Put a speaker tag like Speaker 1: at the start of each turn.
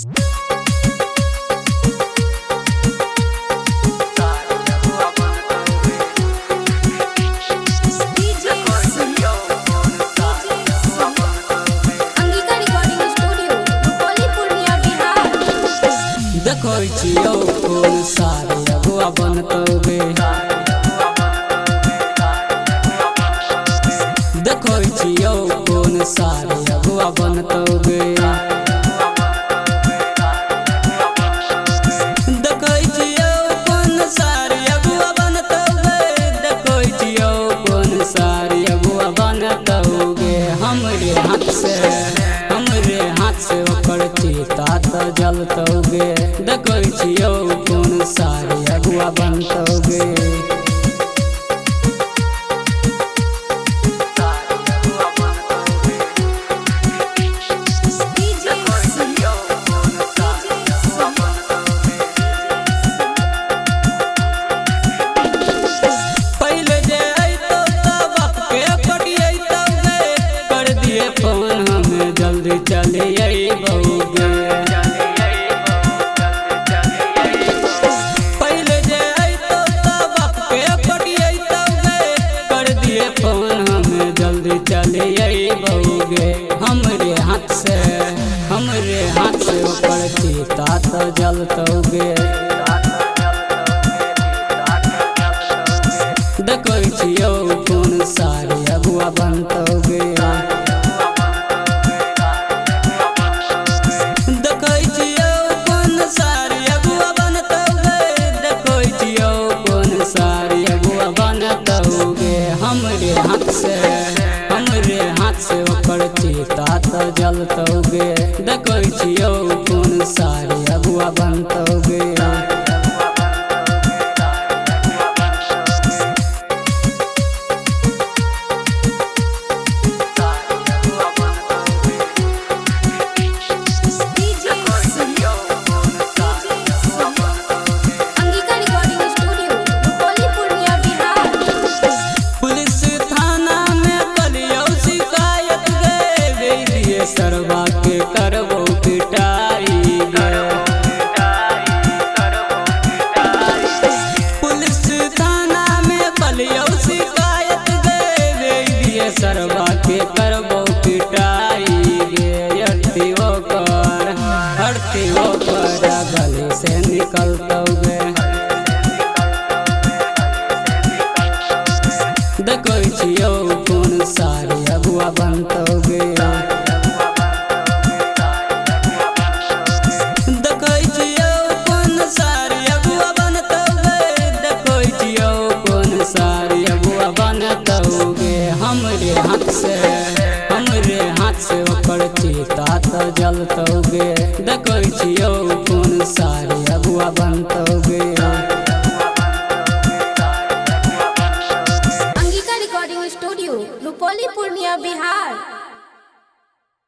Speaker 1: देखो छियो कौन सारे अगुआ बनतोगे। देखो छियो कौन सारे अगुआ बनतोगे। देखो छियो कौन सारे अगुआ बनतोगे। देखो छियो कौन सारे अगुआ बनतोगे। हमरे हाथ से ओकर चिता तो जलतोगे। देखो छियो कौन सारे अगुआ बनतोगे। पहले जे अइतो त बाप के पटियैतोगे। कर दिए फोन हमें जल्दी चले अइबोगे। पहले जे अइतो त बाप के पटियैतोगे। कर दिए फोन हमें जल्दी चले अइबोगे। हमरे हाथ से ओकर चिता तो जलतोगे। देखो छियो कौन सारे अगुआ बनतोगे। देखो छियो कौन सारे अगुआ बनतोगे। देखो छियो कौन सारे अगुआ बनतोगे। हमरे हाथ से ओकर चिता तो जलतोगे। देखो छियो कौन सारे अगुआ बनतोगे। पुलिस थाना में कलियो शिकायत गे। सरवा के करबो पिटाई गे। पुलिस थाना में कलियो शिकायत गे। सरवा के करबो पिटाई गे। हरती ओकर गली से निकलतोगे। देखो छियो कौन सारे अगुआ बनतोगे। देखो छियो कौन सारे अगुआ बनतोगे। देखो छियो कौन सारे अगुआ बनतोगे। हमरे हाथ से ओकर चिता तो जलतोगे।